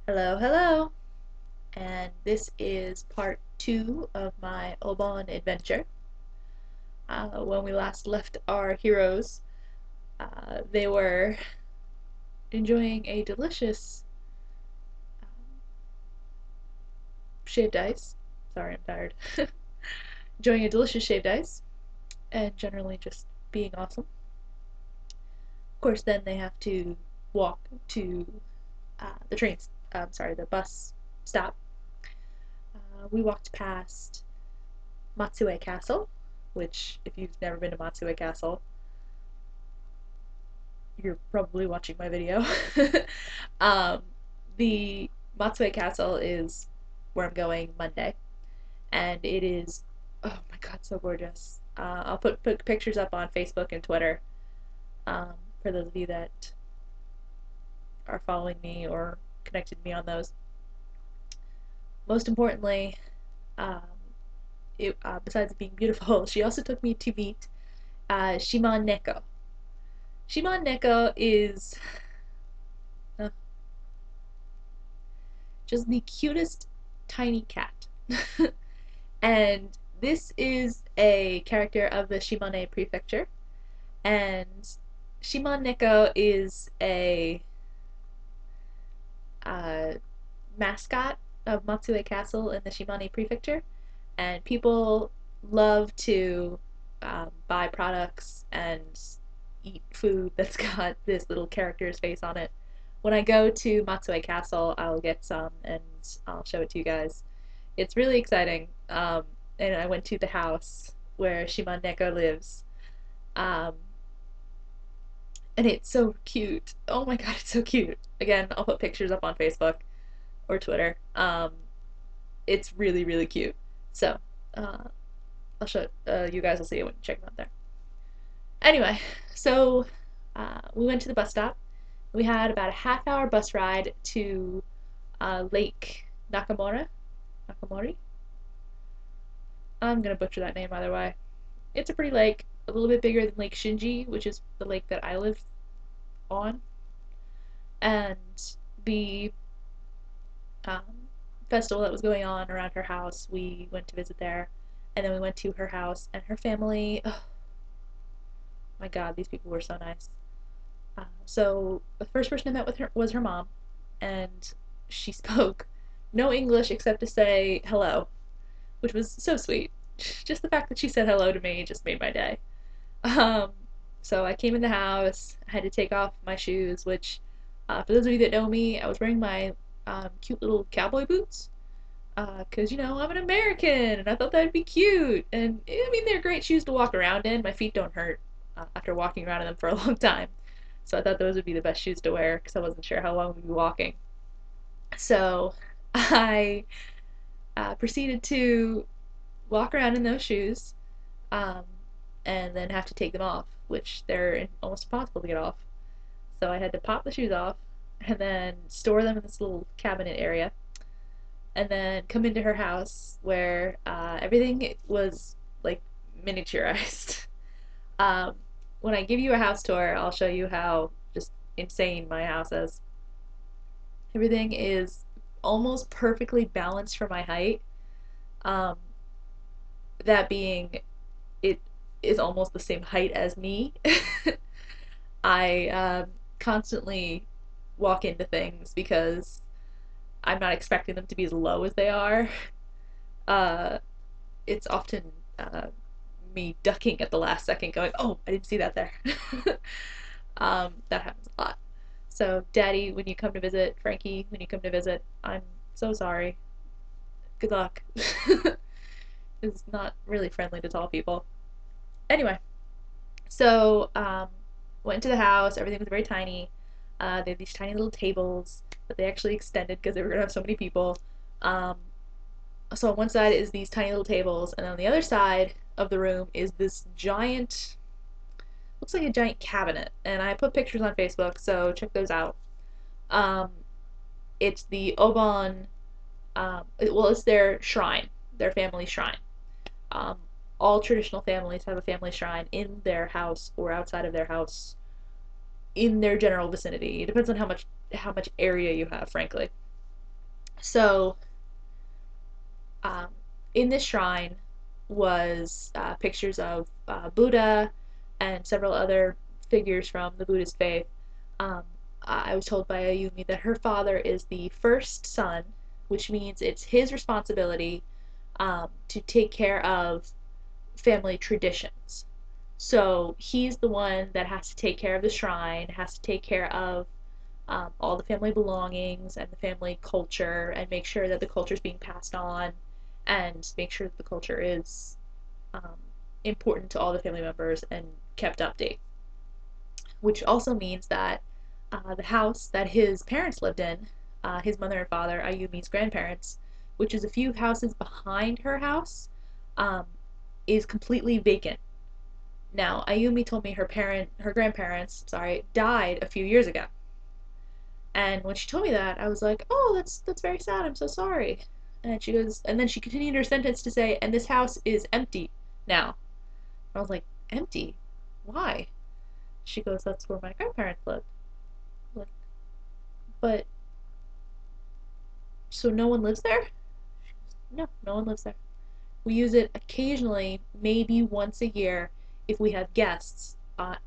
Hello, hello, and this is part two of my Oban adventure. When we last left our heroes, they were enjoying a delicious shaved ice. Sorry, I'm tired. Enjoying a delicious shaved ice, and generally just being awesome. Of course, then they have to walk to the trains. Sorry, the bus stop. We walked past Matsue Castle, which, if you've never been to Matsue Castle, you're probably watching my video. um, the Matsue Castle is where I'm going Monday, and it is, oh my god, so gorgeous. I'll put pictures up on Facebook and Twitter for those of you that are following me or connected to me on those. Most importantly, um, besides being beautiful, she also took me to meet Shimon Neko. Shimon Neko is uh, just the cutest tiny cat. And this is a character of the Shimane Prefecture, and Shimon Neko is a uh, mascot of Matsue Castle in the Shimane Prefecture, and people love to buy products and eat food that's got this little character's face on it. When I go to Matsue Castle, I'll get some and I'll show it to you guys. It's really exciting. And I went to the house where Shimon Neko lives. Um, and it's so cute. Oh my god, it's so cute. Again, I'll put pictures up on Facebook or Twitter. It's really, really cute. So, uh, I'll show you guys will see it when you check them out there. Anyway, so we went to the bus stop. We had about a half-hour bus ride to Lake Nakamura. Nakamori? I'm gonna butcher that name either way. It's a pretty lake, a little bit bigger than Lake Shinji, which is the lake that I live on. And the festival that was going on around her house, we went to visit there. And then we went to her house, and her family, oh my god, these people were so nice. So the first person I met with her was her mom, and she spoke no English except to say hello, which was so sweet. Just the fact that she said hello to me just made my day. Um, so I came in the house, I had to take off my shoes, which, for those of you that know me, I was wearing my cute little cowboy boots. Because, I'm an American, and I thought that'd be cute. And, I mean, they're great shoes to walk around in. My feet don't hurt after walking around in them for a long time. So I thought those would be the best shoes to wear, because I wasn't sure how long we'd be walking. So I proceeded to walk around in those shoes, um, and then have to take them off, which they're almost impossible to get off. So I had to pop the shoes off, and then store them in this little cabinet area, and then come into her house where everything was like miniaturized. Um, when I give you a house tour, I'll show you how just insane my house is. Everything is almost perfectly balanced for my height. Um, that being, it is almost the same height as me. I constantly walk into things because I'm not expecting them to be as low as they are. Uh, it's often me ducking at the last second, going, "Oh, I didn't see that there." That happens a lot. So, Daddy, when you come to visit, Frankie, when you come to visit, I'm so sorry. Good luck. It's not really friendly to tall people. Anyway, so went to the house. Everything was very tiny. They had these tiny little tables that they actually extended because they were gonna have so many people. Um, so on one side is these tiny little tables, and on the other side of the room is this giant, looks like a giant cabinet. And I put pictures on Facebook, so check those out. Um, it's the Oban, well, it's their shrine, their family shrine. Um, all traditional families have a family shrine in their house or outside of their house, in their general vicinity. It depends on how much area you have, frankly. So, um, in this shrine was pictures of Buddha and several other figures from the Buddhist faith. Um, I was told by Ayumi that her father is the first son, which means it's his responsibility to take care of family traditions. So he's the one that has to take care of the shrine, has to take care of all the family belongings and the family culture, and make sure that the culture is being passed on, and make sure that the culture is um, important to all the family members and kept update. Which also means that the house that his parents lived in, his mother and father, Ayumi's grandparents, which is a few houses behind her house, um, is completely vacant. Now, Ayumi told me her grandparents, sorry, died a few years ago. And when she told me that, I was like, "Oh, that's very sad. I'm so sorry." And she goes, and then she continued her sentence to say, "And this house is empty now." I was like, "Empty? Why?" She goes, "That's where my grandparents lived." I'm like, but so no one lives there? No, no one lives there. We use it occasionally, maybe once a year, if we have guests,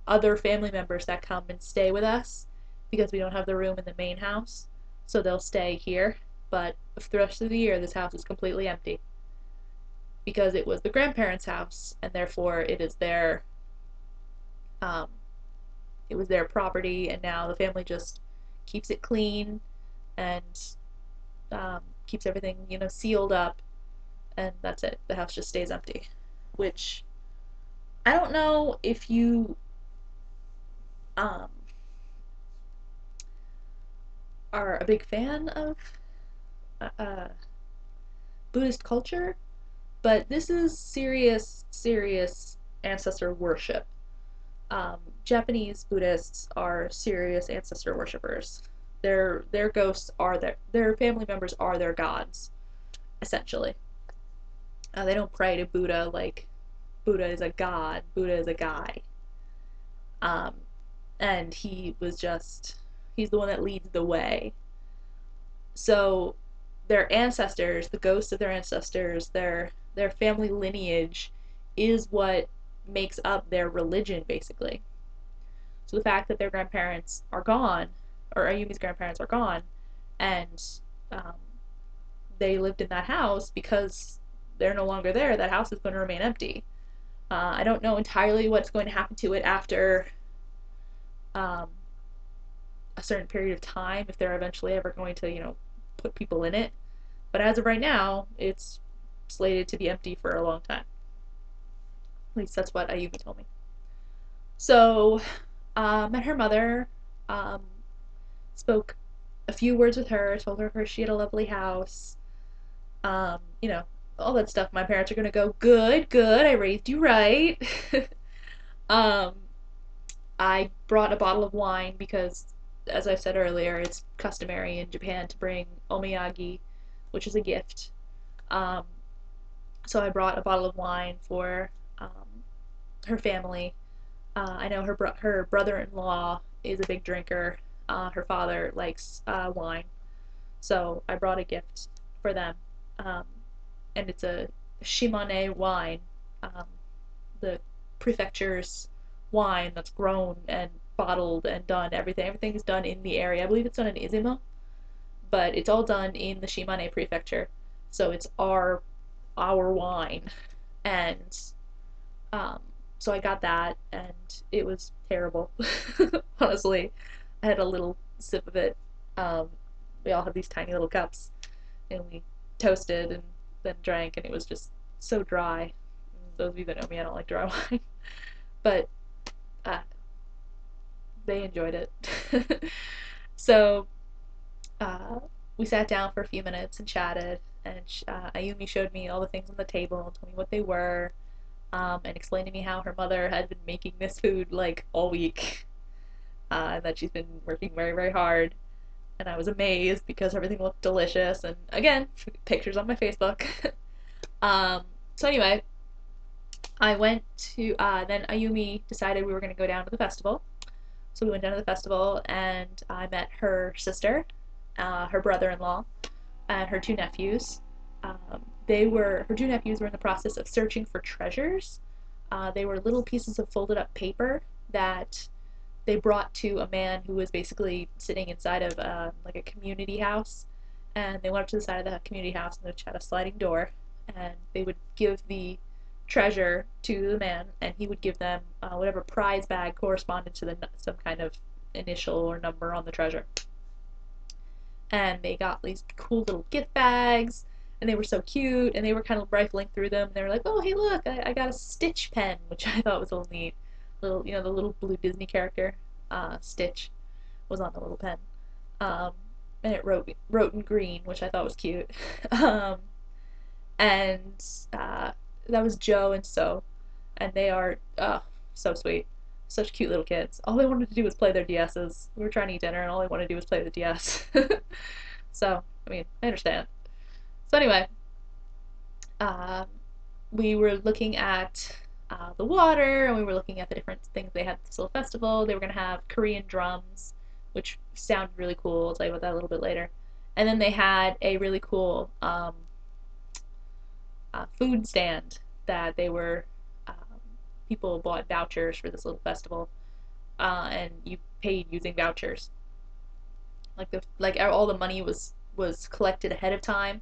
other family members that come and stay with us, because we don't have the room in the main house, so they'll stay here. But for the rest of the year, this house is completely empty because it was the grandparents' house, and therefore um, it was their property, and now the family just keeps it clean and keeps everything sealed up, and that's it. The house just stays empty, which I don't know if you um, are a big fan of uh, Buddhist culture, but this is serious, serious ancestor worship. Japanese Buddhists are serious ancestor worshippers. Their ghosts are their family members are their gods, essentially. They don't pray to Buddha like Buddha is a god. Buddha is a guy. Um, and he's the one that leads the way. So their ancestors, the ghosts of their ancestors, their family lineage is what makes up their religion, basically. So the fact that their grandparents are gone, or Ayumi's grandparents are gone, and um, they lived in that house, because they're no longer there, that house is going to remain empty. I don't know entirely what's going to happen to it after um, a certain period of time, if they're eventually ever going to, put people in it. But as of right now, it's slated to be empty for a long time. At least that's what Ayumi told me. So, met her mother, um, spoke a few words with her, told her she had a lovely house, um, you know, all that stuff. My parents are gonna go, good, good, I raised you right. um, I brought a bottle of wine because, as I said earlier, it's customary in Japan to bring omiyagi, which is a gift. Um, so I brought a bottle of wine for her family. I know her brother-in-law is a big drinker. Her father likes wine, so I brought a gift for them, um, and it's a Shimane wine, um, the prefecture's wine that's grown and bottled and done. Everything is done in the area. I believe it's done in Izumo, but it's all done in the Shimane prefecture. So it's our wine, and um, so I got that, and it was terrible. Honestly, I had a little sip of it. Um, we all had these tiny little cups, and we toasted and then drank, and it was just so dry. Those of you that know me, I don't like dry wine, but uh, they enjoyed it. So uh, we sat down for a few minutes and chatted, and Ayumi showed me all the things on the table and told me what they were, and explained to me how her mother had been making this food like all week, and that she's been working very, very hard. And I was amazed because everything looked delicious. And again, pictures on my Facebook. um, so anyway, I went to then Ayumi decided we were going to go down to the festival. So we went down to the festival, and I met her sister, her brother-in-law, and her two nephews. Her two nephews were in the process of searching for treasures. They were little pieces of folded up paper that they brought to a man who was basically sitting inside of like a community house. And they went up to the side of the community house, and which had a sliding door, and they would give the treasure to the man, and he would give them whatever prize bag corresponded to some kind of initial or number on the treasure. And they got these cool little gift bags, and they were so cute, and they were kind of rifling through them, and they were like, oh, hey, look, I got a Stitch pen, which I thought was a little neat. Little, the little blue Disney character, Stitch, was on the little pen. Um, and it wrote in green, which I thought was cute. um, and that was Joe and So, and they are so sweet, such cute little kids. All they wanted to do was play their DSs. We were trying to eat dinner, and all they wanted to do was play the DS. So, I mean, I understand. So anyway, um, we were looking at the water, and we were looking at the different things they had at this little festival. They were going to have Korean drums, which sounded really cool. I'll tell you about that a little bit later. And then they had a really cool food stand that they were people bought vouchers for this little festival, and you paid using vouchers. Like all the money was collected ahead of time.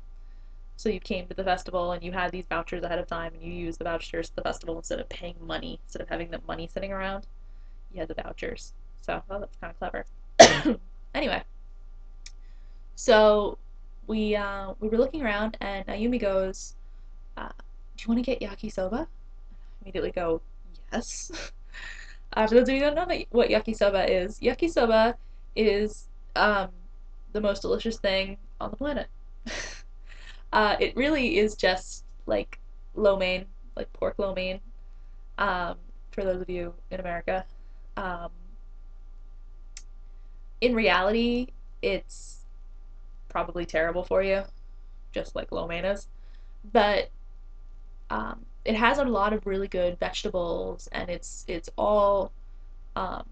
So you came to the festival and you had these vouchers ahead of time, and you used the vouchers at the festival instead of paying money, instead of having the money sitting around. You had the vouchers. So I thought that was kind of clever. Anyway, so we were looking around, and Ayumi goes, "Do you want to get yakisoba?" I immediately go, "Yes." For those of you who don't know what yakisoba is the most delicious thing on the planet. It really is just like lo mein, like pork lo mein, for those of you in America. Um, in reality, it's probably terrible for you, just like lo mein is. But it has a lot of really good vegetables, and it's all um,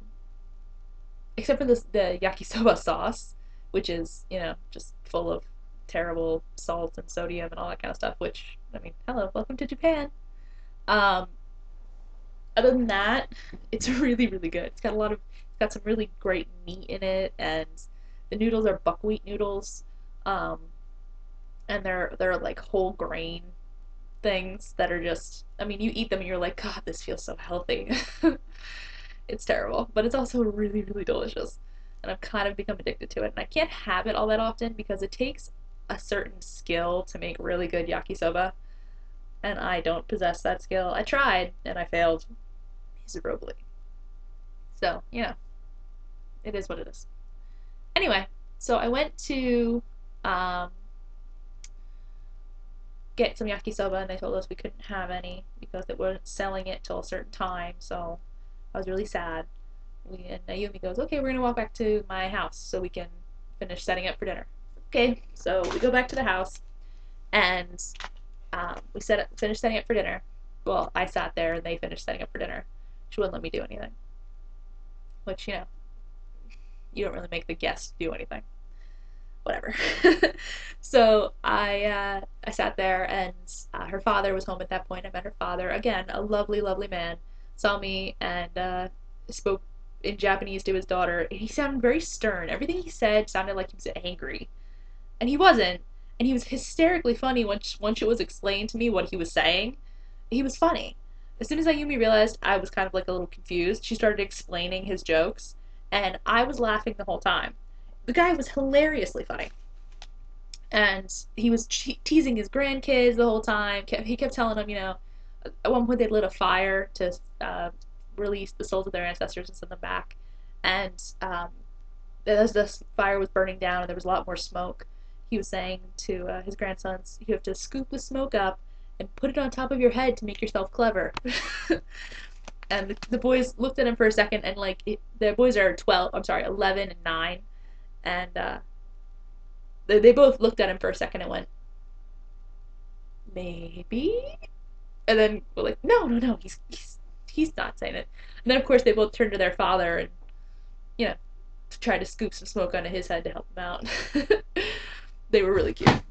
except for the yakisoba sauce, which is just full of terrible salt and sodium and all that kind of stuff. Which, I mean, hello, welcome to Japan. Um, Other than that, it's really really good. It's got some really great meat in it, and the noodles are buckwheat noodles, um, and they're like whole grain things that are just, I mean, you eat them and you're like, God, this feels so healthy. It's terrible, but it's also really, really delicious. And I've kind of become addicted to it. And I can't have it all that often because it takes a certain skill to make really good yakisoba. And I don't possess that skill. I tried and I failed miserably. So, it is what it is. Anyway, so I went to um, get some yakisoba, and they told us we couldn't have any because they weren't selling it till a certain time. So I was really sad. And Naomi goes, "Okay, we're gonna walk back to my house so we can finish setting up for dinner." Okay, so we go back to the house, and finished setting up for dinner. Well, I sat there and they finished setting up for dinner. She wouldn't let me do anything, which you don't really make the guests do anything. Whatever. So I sat there, and her father was home at that point. I met her father again, a lovely, lovely man. Saw me and spoke in Japanese to his daughter. He sounded very stern. Everything he said sounded like he was angry, and he wasn't. And he was hysterically funny once it was explained to me what he was saying. He was funny. As soon as Ayumi realized I was kind of like a little confused, she started explaining his jokes, and I was laughing the whole time. The guy was hilariously funny, and he was teasing his grandkids the whole time. He kept telling them, at one point they lit a fire to release the souls of their ancestors and send them back. And as the fire was burning down and there was a lot more smoke, he was saying to his grandsons, "You have to scoop the smoke up and put it on top of your head to make yourself clever." And the boys looked at him for a second, and the boys are 11 and 9, and they both looked at him for a second and went, "Maybe," and then were like, "No, no, no, he's not saying it." And then of course they both turned to their father and tried to scoop some smoke onto his head to help him out. They were really cute.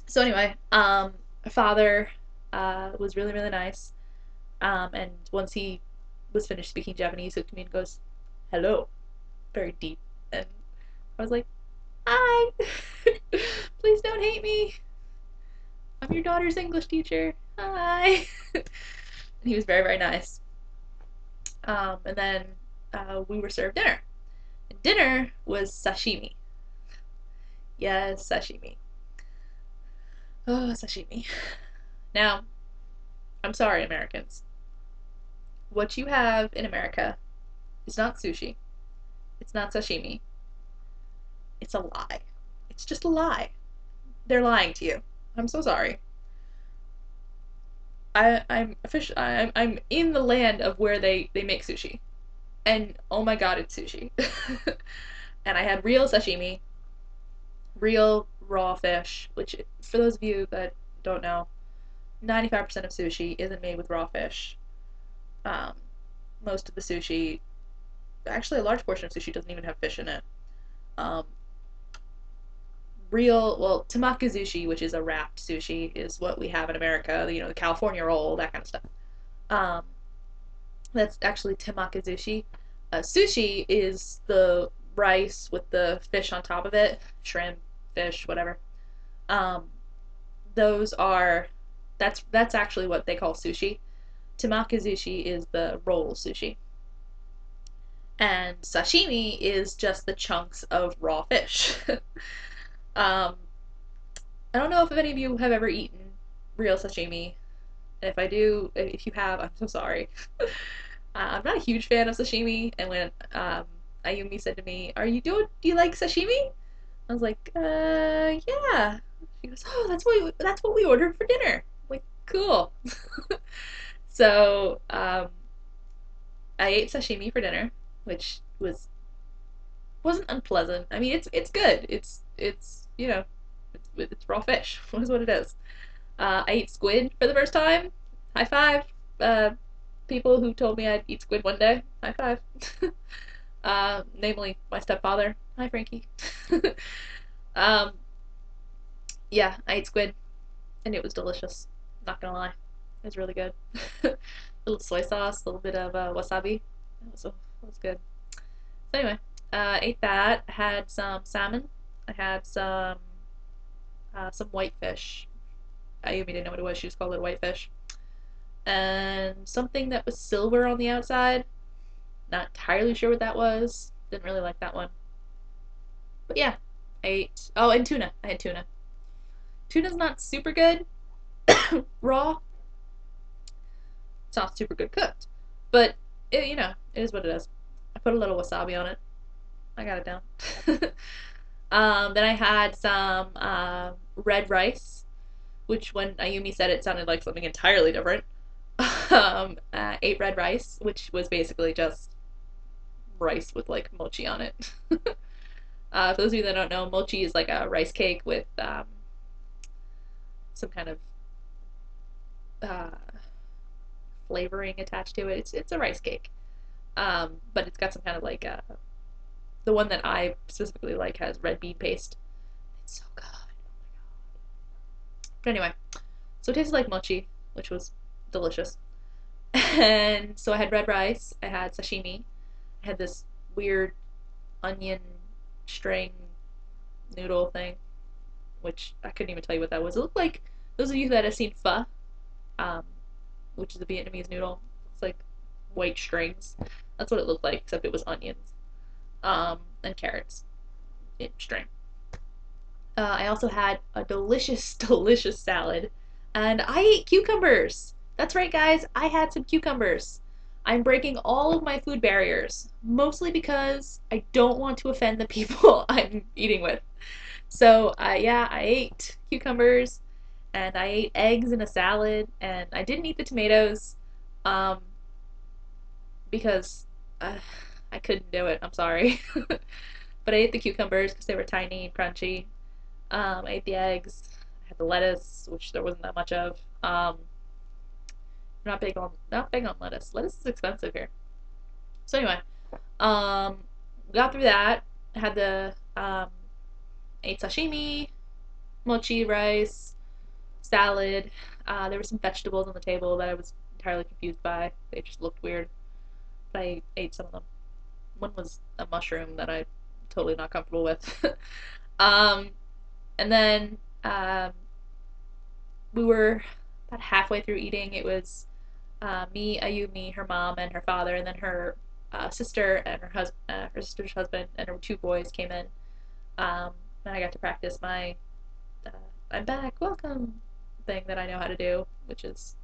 So anyway, my father was really, really nice. And once he was finished speaking Japanese, he looked at me and goes, "Hello," very deep. And I was like, "Hi, please don't hate me. I'm your daughter's English teacher. Hi." And he was very, very nice. And then we were served dinner. And dinner was sashimi. Yes, sashimi. Oh, sashimi. Now, I'm sorry, Americans. What you have in America is not sushi. It's not sashimi. It's a lie. It's just a lie. They're lying to you. I'm so sorry. I'm in the land of where they make sushi, and oh my god, it's sushi. And I had real sashimi, real raw fish. Which, for those of you that don't know, 95% of sushi isn't made with raw fish. Um, Most of the sushi, actually, a large portion of sushi doesn't even have fish in it. Um, well, tamakazushi, which is a wrapped sushi, is what we have in America. You know, the California roll, that kind of stuff. Um, that's actually tamakazushi. Sushi is the rice with the fish on top of it, shrimp, fish, whatever. Um, those are that's actually what they call sushi. Tamakazushi is the roll sushi, and sashimi is just the chunks of raw fish. um, I don't know if any of you have ever eaten real sashimi. And if you have, I'm so sorry. I'm not a huge fan of sashimi, and when Ayumi said to me, Do you like sashimi?" I was like, yeah." She goes, "Oh, that's what we ordered for dinner." I'm like, "Cool." So I ate sashimi for dinner, which wasn't unpleasant. I mean, it's good. It's it's raw fish. What is what it is. I ate squid for the first time. High five. Uh, People who told me I'd eat squid one day. High five. Namely my stepfather. Hi, Frankie. um, yeah, I ate squid, and it was delicious. Not gonna lie, it was really good. A little soy sauce, a little bit of wasabi. It was good. So anyway, ate that. Had some salmon. I had some whitefish. Ayumi didn't know what it was. She just called it whitefish. And something that was silver on the outside. Not entirely sure what that was. Didn't really like that one. But yeah, I ate. Oh, and tuna. I had tuna. Tuna's not super good raw. It's not super good cooked. But, it is what it is. I put a little wasabi on it. I got it down. Then I had some red rice, which when Ayumi said it sounded like something entirely different. Ate red rice, which was basically just rice with like mochi on it. For those of you that don't know, mochi is like a rice cake with some kind of uh, flavoring attached to it. It's a rice cake, but it's got some kind of like the one that I specifically like has red bean paste. It's so good. Oh my god. But anyway, so it tasted like mochi, which was delicious. And so I had red rice. I had sashimi. I had this weird onion string noodle thing, which I couldn't even tell you what that was. It looked like those of you that have seen pho, um, which is a Vietnamese noodle. It's like white strings. That's what it looked like, except it was onions and carrots in string. I also had a delicious, delicious salad, and I ate cucumbers. That's right, guys. I had some cucumbers. I'm breaking all of my food barriers, mostly because I don't want to offend the people I'm eating with. So, yeah, I ate cucumbers, and I ate eggs in a salad, and I didn't eat the tomatoes, um, because I couldn't do it. I'm sorry. But I ate the cucumbers because they were tiny and crunchy. I ate the eggs. I had the lettuce, which there wasn't that much of. Not big on lettuce. Lettuce is expensive here. So anyway, got through that. Had the ate sashimi. mochi, rice, salad. There were some vegetables on the table that I was entirely confused by. They just looked weird, but I ate some of them. One was a mushroom that I'm totally not comfortable with. um, and then we were about halfway through eating. It was me, Ayumi, her mom, and her father, and then her sister and her sister's husband, and her two boys came in. And I got to practice my uh, "I'm back, welcome" thing that I know how to do, which is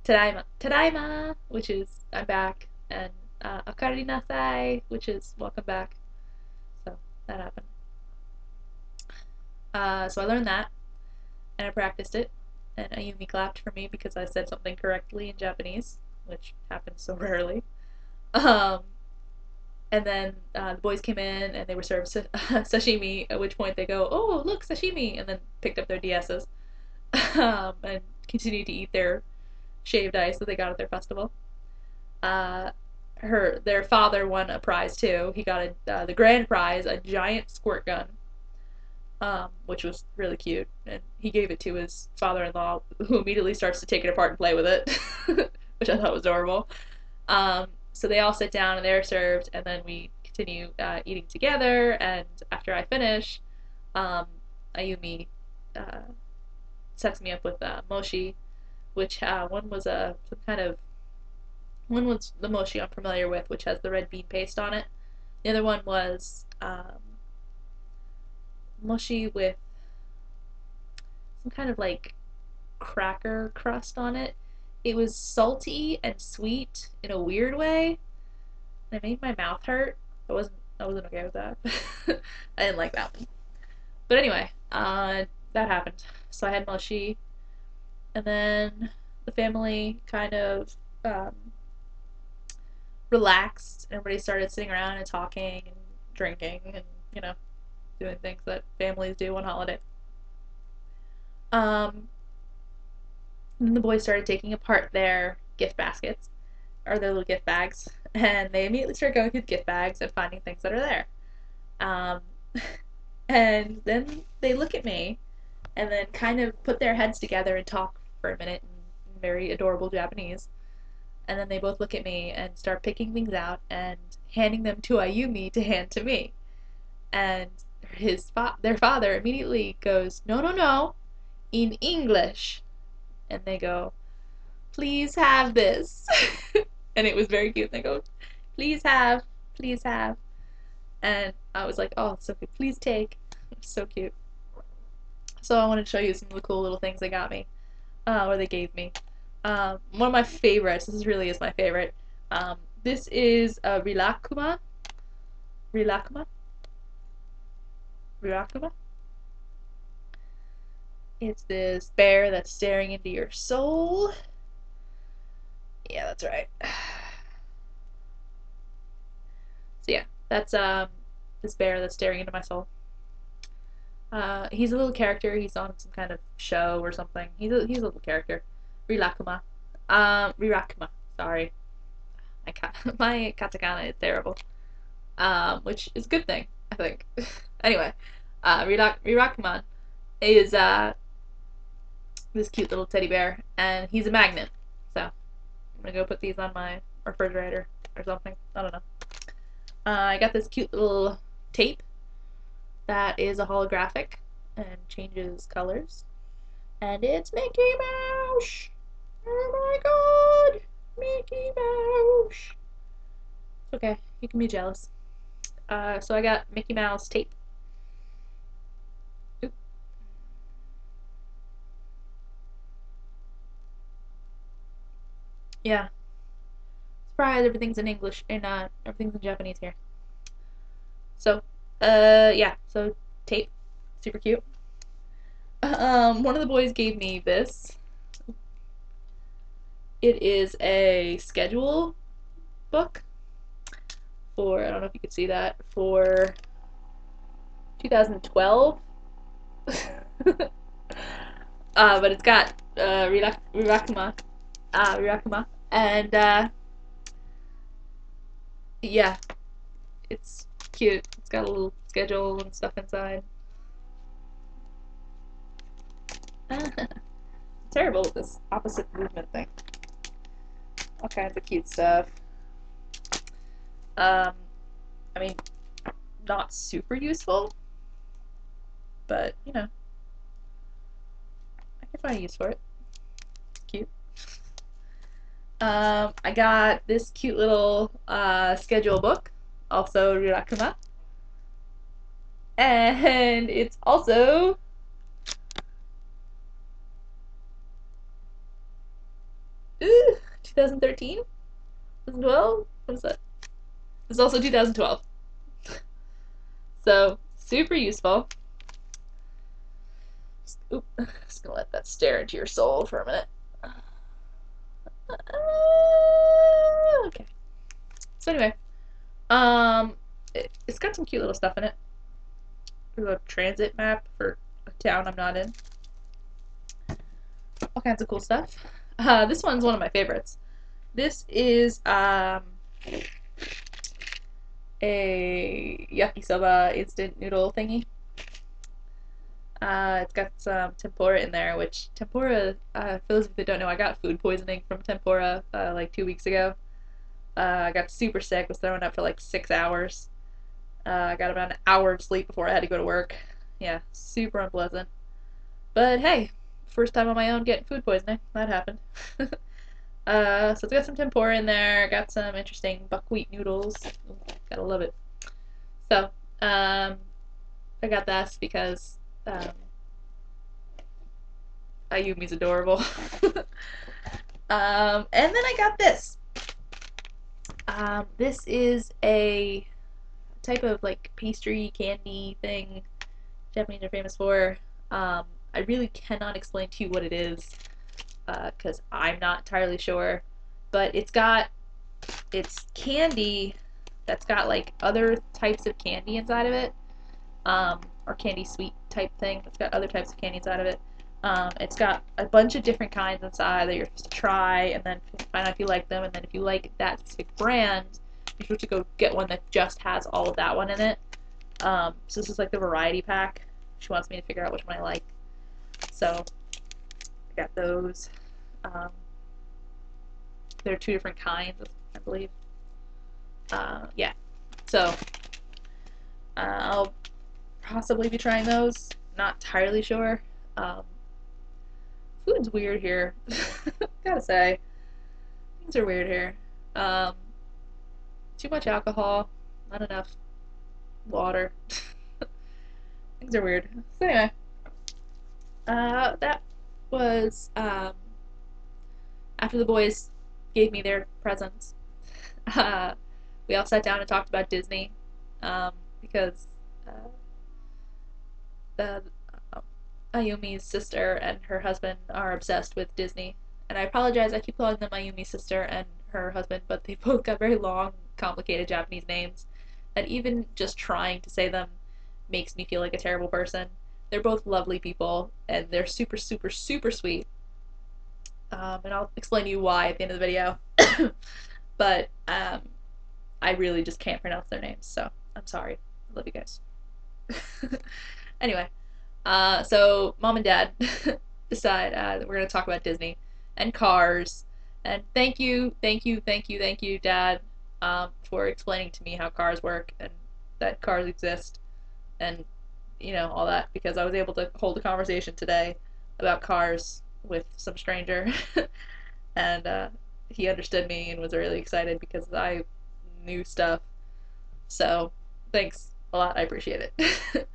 "Tadaima, tadaima," which is "I'm back," and "Okari nasai," which is "welcome back." So that happened. So I learned that, and I practiced it, and Ayumi clapped for me because I said something correctly in Japanese, which happens so rarely. Um, and then the boys came in and they were served sashimi, at which point they go, "Oh, look, sashimi!" and then picked up their DSs and continued to eat their shaved ice that they got at their festival. Uh, their father won a prize too. He got the grand prize, a giant squirt gun, which was really cute. And he gave it to his father-in-law, who immediately starts to take it apart and play with it, which I thought was adorable. So they all sit down and they're served, and then we continue eating together. And after I finish, um, Ayumi uh, sets me up with mochi, which one was some kind of one was the mochi I'm familiar with, which has the red bean paste on it. The other one was mochi with some kind of like cracker crust on it. It was salty and sweet in a weird way. And it made my mouth hurt. I wasn't okay with that. I didn't like that one. But anyway, that happened. So I had mochi, and then the family kind of um, relaxed. Everybody started sitting around and talking and drinking and you know doing things that families do on holiday. Um, and then the boys started taking apart their gift baskets or their little gift bags, and they immediately start going through the gift bags and finding things that are there. Um, and then they look at me and then kind of put their heads together and talk for a minute in very adorable Japanese. And then they both look at me and start picking things out and handing them to Ayumi to hand to me. And their father immediately goes, "No, no, no, in English." And they go, "Please have this." And it was very cute. They go, "Please have, please have." And I was like, "Oh, it's so cute. Please take." It's so cute. So I wanted to show you some of the cool little things they got me, or they gave me. One of my favorites. This really is my favorite. This is a Rilakuma. Rirakuma. It's this bear that's staring into your soul. Yeah, that's right. So yeah, that's this bear that's staring into my soul. He's a little character. He's on some kind of show or something. He's a little character. Rirakuma. Rirakuma. Sorry, my katakana is terrible. Which is a good thing, I think. Anyway, Rirakuman is this cute little teddy bear, and he's a magnet. So I'm gonna go put these on my refrigerator or something. I don't know. I got this cute little tape that is a holographic and changes colors, and it's Mickey Mouse. Oh my God, Mickey Mouse. It's okay, you can be jealous. So I got Mickey Mouse tape. Oop. Yeah, surprise! Everything's in English and everything's in Japanese here. So, yeah. So tape, super cute. One of the boys gave me this. It is a schedule book for, I don't know if you could see that, for 2012. But it's got Rirakuma, and yeah, it's cute. It's got a little schedule and stuff inside. Terrible with this opposite movement thing. All kinds of cute stuff. Um, I mean, not super useful, but you know, I can find a use for it. It's cute. I got this cute little schedule book, also Ryurakuma, and it's also 2013, 2012. What is that? It's also 2012. So super useful. Just gonna let that stare into your soul for a minute. Okay. So anyway, um, it's got some cute little stuff in it. There's a transit map for a town I'm not in. All kinds of cool stuff. This one's one of my favorites. This is a yakisoba instant noodle thingy. It's got some tempura in there, which tempura, for those of you that don't know, I got food poisoning from tempura like 2 weeks ago. I got super sick, was thrown up for like 6 hours. I got about an hour of sleep before I had to go to work. Yeah, super unpleasant. But hey, first time on my own getting food poisoning. That happened. So it's got some tempura in there, got some interesting buckwheat noodles. Ooh, gotta love it. So, I got this because Ayumi's adorable. And then I got this. This is a type of like pastry candy thing Japanese are famous for. I really cannot explain to you what it is because I'm not entirely sure. But it's candy that's got like other types of candy inside of it, or candy sweet type thing. It's got other types of candy inside of it. It's got a bunch of different kinds inside that you're supposed to try, and then find out if you like them. And then if you like that specific brand, you're supposed to go get one that just has all of that one in it. So this is like the variety pack. She wants me to figure out which one I like. So I got those. There are two different kinds, I believe. Yeah. So I'll possibly be trying those. Not entirely sure. Food's weird here. Gotta say. Things are weird here. Too much alcohol, not enough water. Things are weird. So anyway, that was after the boys gave me their presents. We all sat down and talked about Disney because the Ayumi's sister and her husband are obsessed with Disney. And I apologize, I keep calling them Ayumi's sister and her husband, but they both got very long, complicated Japanese names. And even just trying to say them makes me feel like a terrible person. They're both lovely people, and they're super, super, super sweet. And I'll explain to you why at the end of the video. But I really just can't pronounce their names, so I'm sorry. I love you guys. Anyway, so mom and dad decide that we're going to talk about Disney and cars. And thank you, Dad, for explaining to me how cars work and that cars exist and, you know, all that, because I was able to hold a conversation today about cars with some stranger. And he understood me and was really excited because I knew stuff. So thanks a lot. I appreciate it.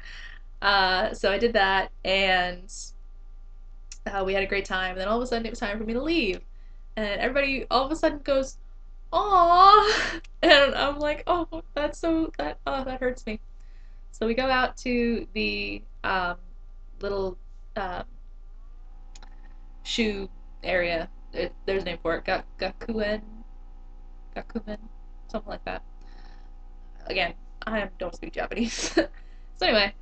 So I did that, and we had a great time. And then all of a sudden it was time for me to leave. And everybody all of a sudden goes, "Aww," and I'm like, "Oh, that's that hurts me." So we go out to the little shoe area. There's a name for it. Gakumen, something like that. Again, I don't speak Japanese. So anyway,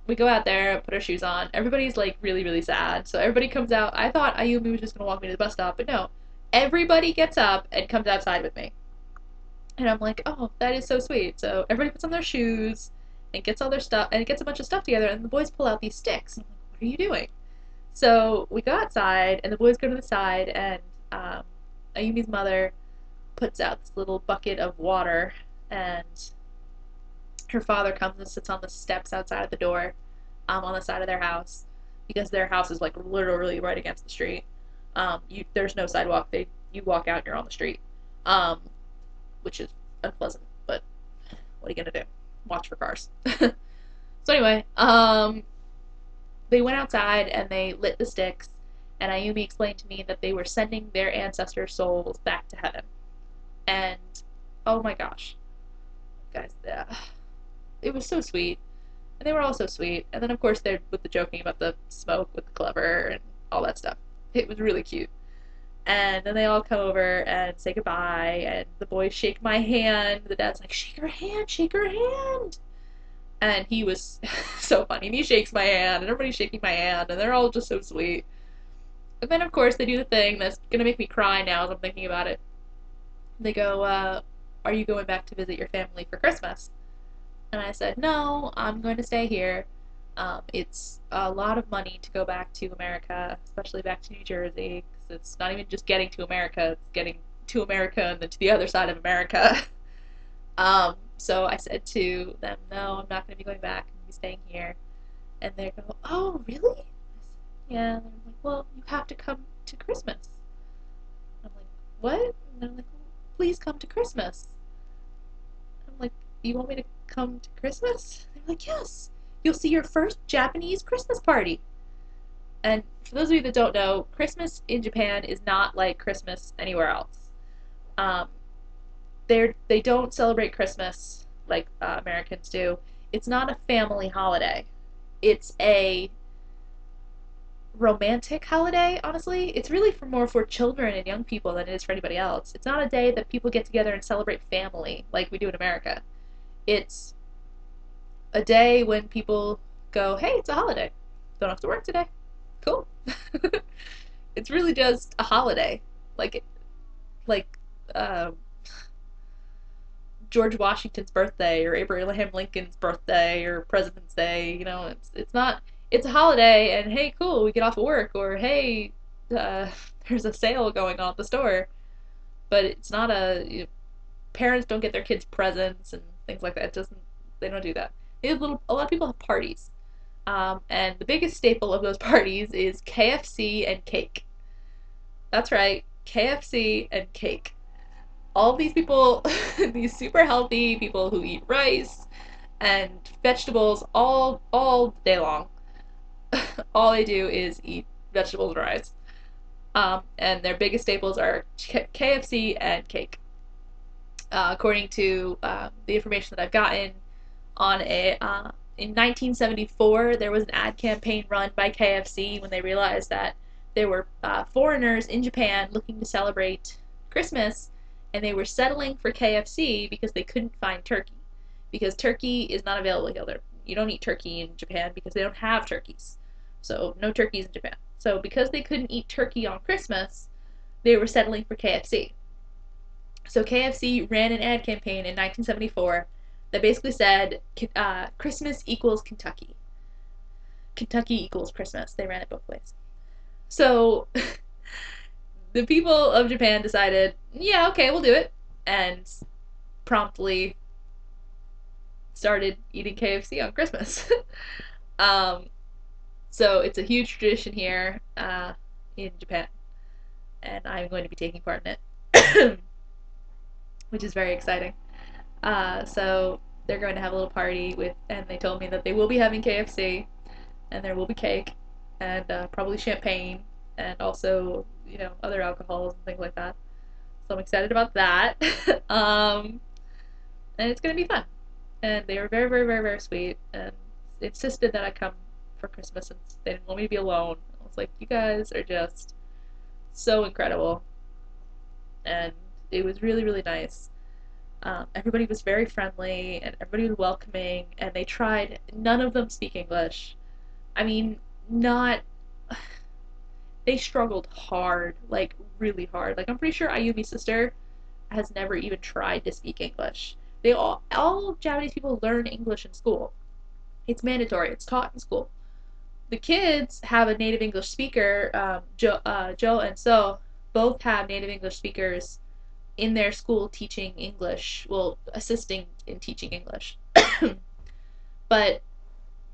we go out there, put our shoes on. Everybody's like really, really sad. So everybody comes out. I thought Ayumi was just gonna walk me to the bus stop, but no. Everybody gets up and comes outside with me. And I'm like, oh, that is so sweet. So everybody puts on their shoes and gets all their stuff and gets a bunch of stuff together, and the boys pull out these sticks. And I'm like, what are you doing? So we go outside, and the boys go to the side, and um, Ayumi's mother puts out this little bucket of water, and her father comes and sits on the steps outside of the door, on the side of their house, because their house is like literally right against the street. There's no sidewalk. You walk out and you're on the street, um, which is unpleasant. But what are you gonna do? Watch for cars. So anyway, they went outside and they lit the sticks, and Ayumi explained to me that they were sending their ancestors' souls back to heaven. And oh my gosh, guys, it was so sweet, and they were all so sweet. And then of course they're with the joking about the smoke with the clever and all that stuff. It was really cute. And then they all come over and say goodbye, and the boys shake my hand. The dad's like, shake her hand, shake her hand. And he was so funny. And he shakes my hand, and everybody's shaking my hand, and they're all just so sweet. And then, of course, they do the thing that's going to make me cry now as I'm thinking about it. They go, are you going back to visit your family for Christmas? And I said, no, I'm going to stay here. It's a lot of money to go back to America, especially back to New Jersey, because it's not even just getting to America, it's getting to America and then to the other side of America. So I said to them, no, I'm not going to be going back. I'm going to be staying here. And they go, oh, really? I said, yeah. And I'm like, well, you have to come to Christmas. I'm like, what? And they're like, well, please come to Christmas. I'm like, you want me to come to Christmas? They're like, yes. You'll see your first Japanese Christmas party. And for those of you that don't know, Christmas in Japan is not like Christmas anywhere else. Um, they don't celebrate Christmas like Americans do. It's not a family holiday. It's a romantic holiday, honestly. It's really more for children and young people than it is for anybody else. It's not a day that people get together and celebrate family like we do in America. It's a day when people go, hey, it's a holiday. Don't have to work today. Cool. It's really just a holiday. Like George Washington's birthday or Abraham Lincoln's birthday or President's Day. You know, it's not. It's a holiday, and hey, cool, we get off of work, or hey, uh, there's a sale going on at the store. But it's not parents don't get their kids presents and things like that. It doesn't. They don't do that. A lot of people have parties, and the biggest staple of those parties is KFC and cake. That's right, KFC and cake. All these people, these super healthy people who eat rice and vegetables all day long. All they do is eat vegetables and rice. And their biggest staples are KFC and cake. According to the information that I've gotten on in 1974, there was an ad campaign run by KFC when they realized that there were foreigners in Japan looking to celebrate Christmas, and they were settling for KFC because they couldn't find turkey. Because turkey is not available here. You don't eat turkey in Japan because they don't have turkeys. So no turkeys in Japan. So because they couldn't eat turkey on Christmas, they were settling for KFC. So KFC ran an ad campaign in 1974 that basically said Christmas equals Kentucky. Kentucky equals Christmas. They ran it both ways. So the people of Japan decided, yeah, okay, we'll do it, and promptly started eating KFC on Christmas. um, so it's a huge tradition here in Japan, and I'm going to be taking part in it, which is very exciting. So they're going to have a little party and they told me that they will be having KFC, and there will be cake, and probably champagne, and also, other alcohols and things like that. So I'm excited about that. And it's going to be fun. And they were very, very, very, very sweet, and insisted that I come for Christmas, and they didn't want me to be alone. I was like, you guys are just so incredible. And it was really, really nice. Everybody was very friendly, and everybody was welcoming, and they tried. None of them speak English. I mean, not. They struggled hard, like really hard. Like I'm pretty sure Ayumi's sister has never even tried to speak English. All Japanese people learn English in school. It's mandatory. It's taught in school. the kids have a native English speaker. Joe and So both have native English speakers in their school teaching English, well, assisting in teaching English. But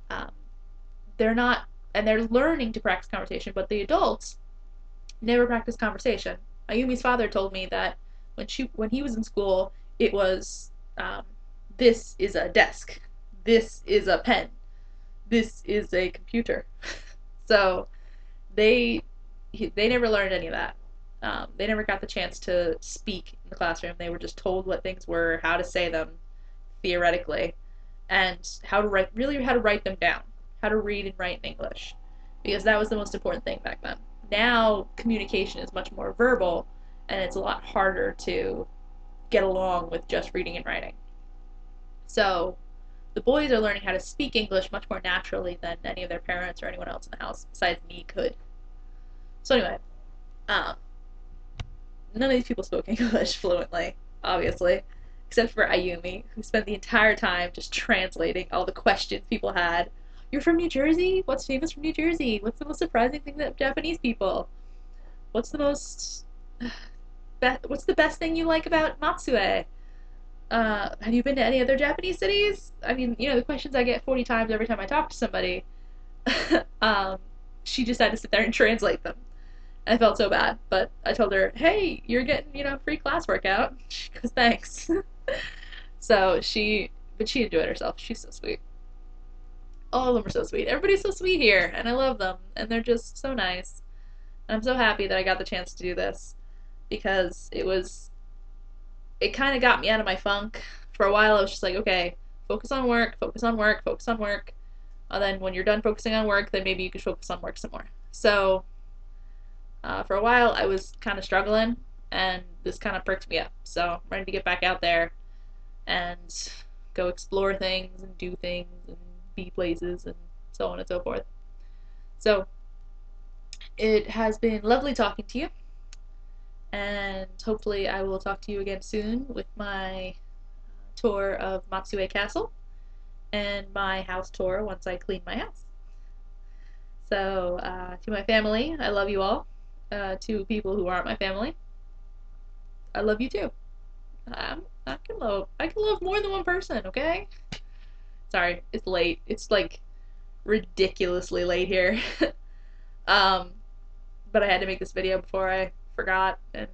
um, they're not, and they're learning to practice conversation, but the adults never practice conversation. Ayumi's father told me that when he was in school, it was this is a desk, this is a pen, this is a computer. So they they never learned any of that. They never got the chance to speak in the classroom. They were just told what things were, how to say them theoretically, and how to write, really how to write them down, how to read and write in English, because that was the most important thing back then. Now communication is much more verbal, and it's a lot harder to get along with just reading and writing. So the boys are learning how to speak English much more naturally than any of their parents or anyone else in the house besides me could. So anyway, um, none of these people spoke English fluently, obviously, except for Ayumi, who spent the entire time just translating all the questions people had. You're from New Jersey? What's famous from New Jersey? What's the most surprising thing that Japanese people? What's the most what's the best thing you like about Matsue? Have you been to any other Japanese cities? I mean, the questions I get 40 times every time I talk to somebody. um, she just had to sit there and translate them. I felt so bad, but I told her, "Hey, you're getting, free class workout." She goes, "Thanks." But she enjoyed herself. She's so sweet. All of them are so sweet. Everybody's so sweet here, and I love them, and they're just so nice. And I'm so happy that I got the chance to do this because it kind of got me out of my funk. For a while, I was just like, okay, focus on work, focus on work, focus on work. And then when you're done focusing on work, then maybe you could focus on work some more. So for a while, I was kind of struggling, and this kind of perked me up. So I'm ready to get back out there and go explore things and do things and be places and so on and so forth. So it has been lovely talking to you, and hopefully I will talk to you again soon with my tour of Matsue Castle and my house tour once I clean my house. So to my family, I love you all. To people who aren't my family, I love you too. I can love more than one person. Okay. Sorry, it's late. It's like ridiculously late here. um, but I had to make this video before I forgot and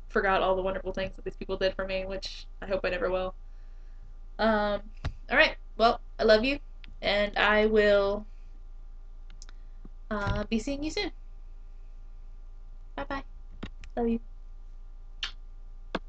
forgot all the wonderful things that these people did for me, which I hope I never will. Um, all right. Well, I love you, and I will be seeing you soon. Bye bye. Love you.